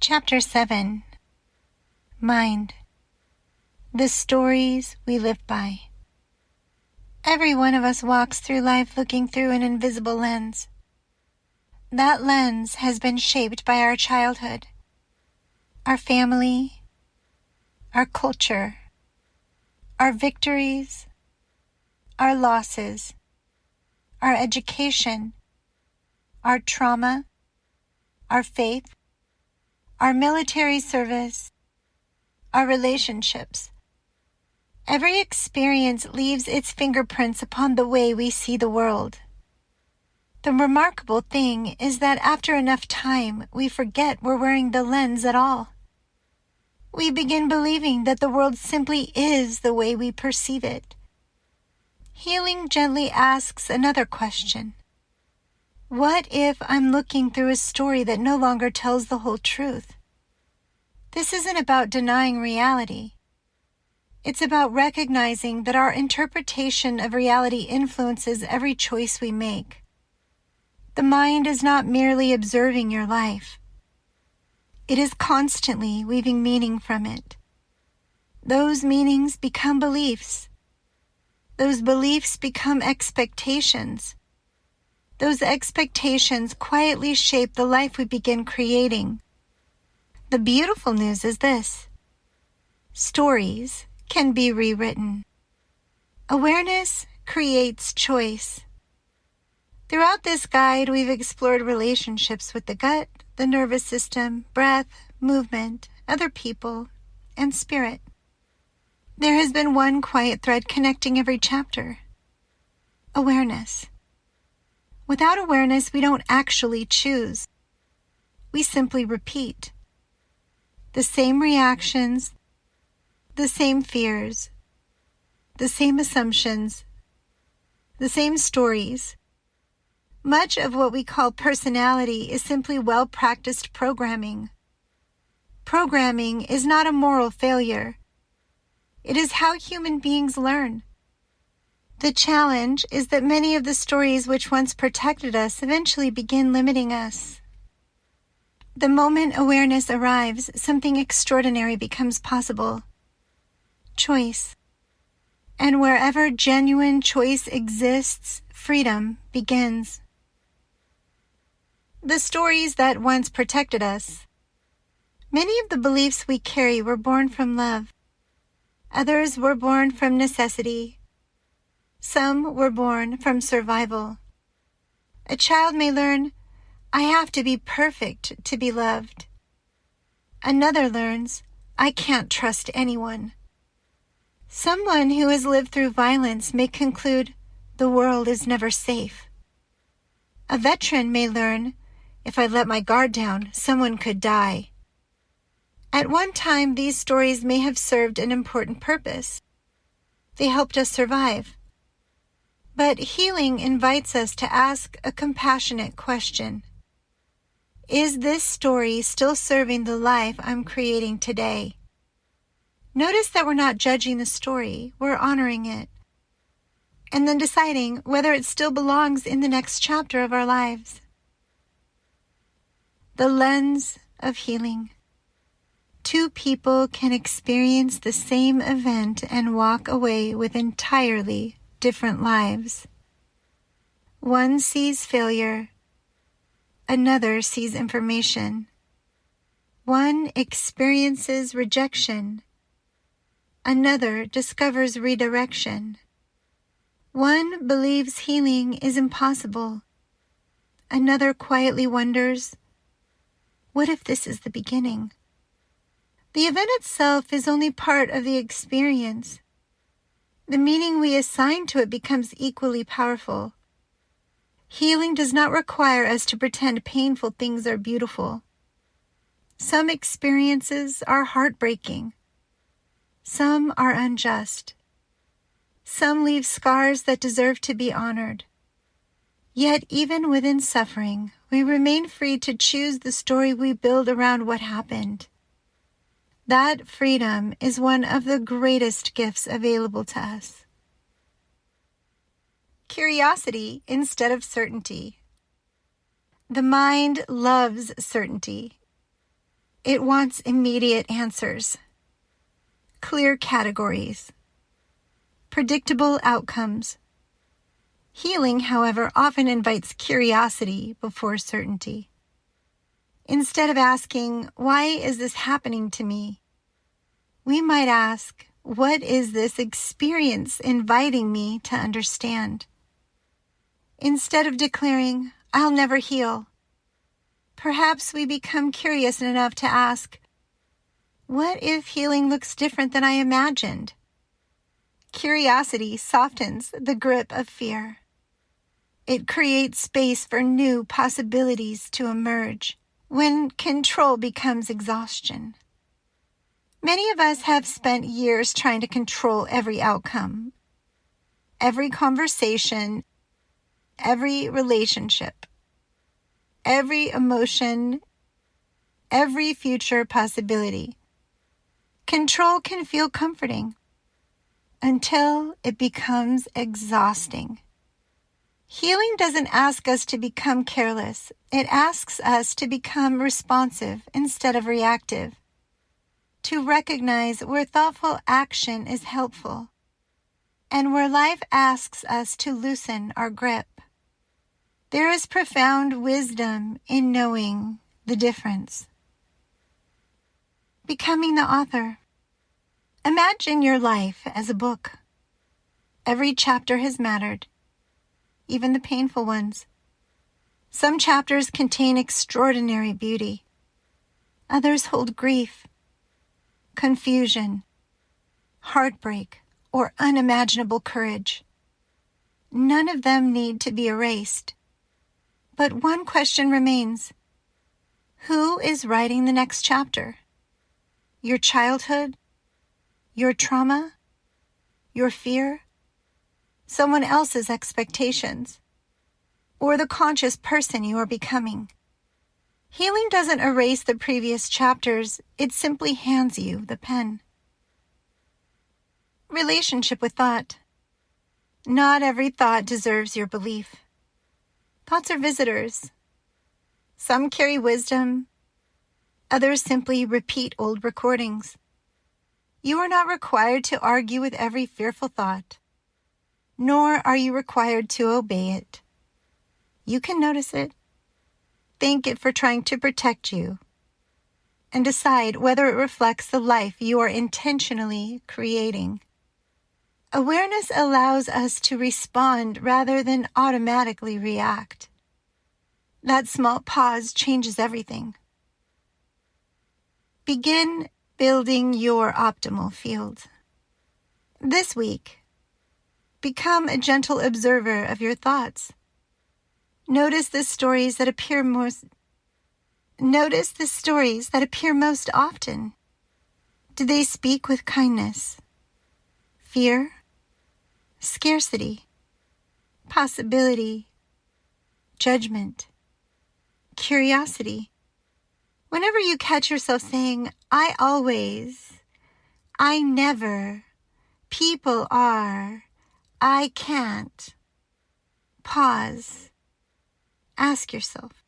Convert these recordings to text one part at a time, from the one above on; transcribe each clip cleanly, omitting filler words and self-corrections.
Chapter 7. Mind. The stories we live by. Every one of us walks through life looking through an invisible lens. That lens has been shaped by our childhood, our family, our culture, our victories, our losses, our education, our trauma, our faith, our military service, our relationships. Every experience leaves its fingerprints upon the way we see the world. The remarkable thing is that after enough time, we forget we're wearing the lens at all. We begin believing that the world simply is the way we perceive it. Healing gently asks another question. What if I'm looking through a story that no longer tells the whole truth? This isn't about denying reality. It's about recognizing that our interpretation of reality influences every choice we make. The mind is not merely observing your life. It is constantly weaving meaning from it. Those meanings become beliefs. Those beliefs become expectations. Those expectations quietly shape the life we begin creating. The beautiful news is this: stories can be rewritten. Awareness creates choice. Throughout this guide, we've explored relationships with the gut, the nervous system, breath, movement, other people, and spirit. There has been one quiet thread connecting every chapter: awareness. Without awareness, we don't actually choose. We simply repeat. The same reactions, the same fears, the same assumptions, the same stories. Much of what we call personality is simply well-practiced programming. Programming is not a moral failure. It is how human beings learn. The challenge is that many of the stories which once protected us eventually begin limiting us. The moment awareness arrives, something extraordinary becomes possible: choice. And wherever genuine choice exists, freedom begins. The stories that once protected us. Many of the beliefs we carry were born from love. Others were born from necessity. Some were born from survival. A child may learn, I have to be perfect to be loved. Another learns, I can't trust anyone. Someone who has lived through violence may conclude, the world is never safe. A veteran may learn, if I let my guard down, someone could die. At one time, these stories may have served an important purpose. They helped us survive. But healing invites us to ask a compassionate question. Is this story still serving the life I'm creating today? Notice that we're not judging the story, we're honoring it, and then deciding whether it still belongs in the next chapter of our lives. The lens of healing. Two people can experience the same event and walk away with entirely different lives. One sees failure, another sees information. One experiences rejection, another discovers redirection. One believes healing is impossible, another quietly wonders, what if this is the beginning? The event itself is only part of the experience. The meaning we assign to it becomes equally powerful. Healing does not require us to pretend painful things are beautiful. Some experiences are heartbreaking. Some are unjust. Some leave scars that deserve to be honored. Yet even within suffering, we remain free to choose the story we build around what happened. That freedom is one of the greatest gifts available to us. Curiosity instead of certainty. The mind loves certainty. It wants immediate answers, clear categories, predictable outcomes. Healing, however, often invites curiosity before certainty. Instead of asking, "Why is this happening to me?" we might ask, "What is this experience inviting me to understand?" Instead of declaring, "I'll never heal," perhaps we become curious enough to ask, "What if healing looks different than I imagined?" Curiosity softens the grip of fear. It creates space for new possibilities to emerge when control becomes exhaustion. Many of us have spent years trying to control every outcome, every conversation, every relationship, every emotion, every future possibility. Control can feel comforting until it becomes exhausting. Healing doesn't ask us to become careless. It asks us to become responsive instead of reactive, to recognize where thoughtful action is helpful and where life asks us to loosen our grip. There is profound wisdom in knowing the difference. Becoming the author. Imagine your life as a book. Every chapter has mattered, even the painful ones. Some chapters contain extraordinary beauty. Others hold grief, confusion, heartbreak, or unimaginable courage. None of them need to be erased. But one question remains. Who is writing the next chapter? Your childhood? Your trauma? Your fear? Someone else's expectations? Or the conscious person you are becoming? Healing doesn't erase the previous chapters, it simply hands you the pen. Relationship with thought. Not every thought deserves your belief. Thoughts are visitors. Some carry wisdom, others simply repeat old recordings. You are not required to argue with every fearful thought, nor are you required to obey it. You can notice it, thank it for trying to protect you, and decide whether it reflects the life you are intentionally creating. Awareness allows us to respond rather than automatically react. That small pause changes everything. Begin building your optimal field. This week, become a gentle observer of your thoughts. Notice the stories that appear most often. Do they speak with kindness, fear, scarcity, possibility, judgment, curiosity? Whenever you catch yourself saying, "I always," "I never," "people are," "I can't," pause. Ask yourself,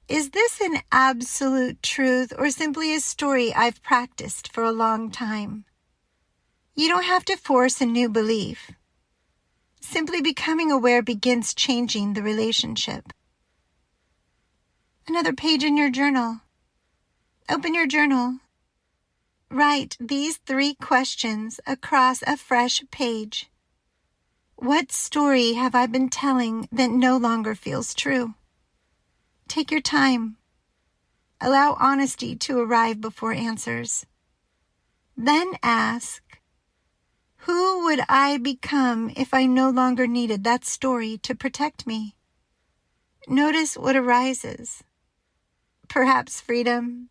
is this an absolute truth or simply a story I've practiced for a long time? You don't have to force a new belief. Simply becoming aware begins changing the relationship. Another page in your journal. Open your journal. Write these 3 questions across a fresh page. What story have I been telling that no longer feels true? Take your time. Allow honesty to arrive before answers. Then ask, who would I become if I no longer needed that story to protect me? Notice what arises. Perhaps freedom,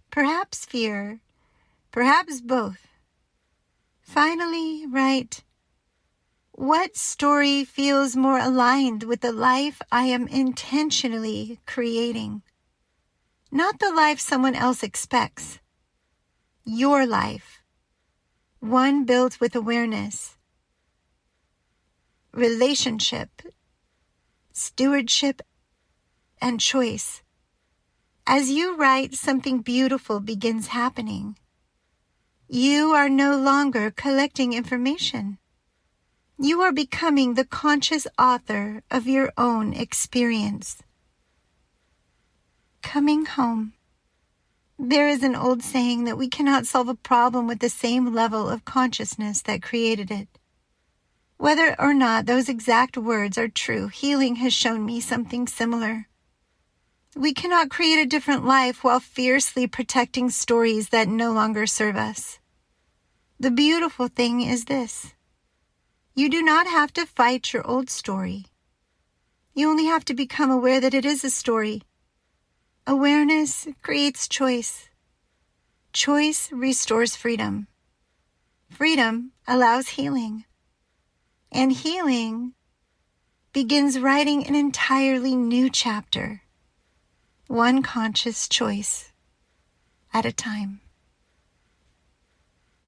perhaps fear, perhaps both. Finally, write, what story feels more aligned with the life I am intentionally creating? Not the life someone else expects. Your life. One built with awareness, relationship, stewardship, and choice. As you write, something beautiful begins happening. You are no longer collecting information. You are becoming the conscious author of your own experience. Coming home. There is an old saying that we cannot solve a problem with the same level of consciousness that created it. Whether or not those exact words are true, healing has shown me something similar. We cannot create a different life while fiercely protecting stories that no longer serve us. The beautiful thing is this. You do not have to fight your old story. You only have to become aware that it is a story. Awareness creates choice. Choice restores freedom. Freedom allows healing. And healing begins writing an entirely new chapter, one conscious choice at a time.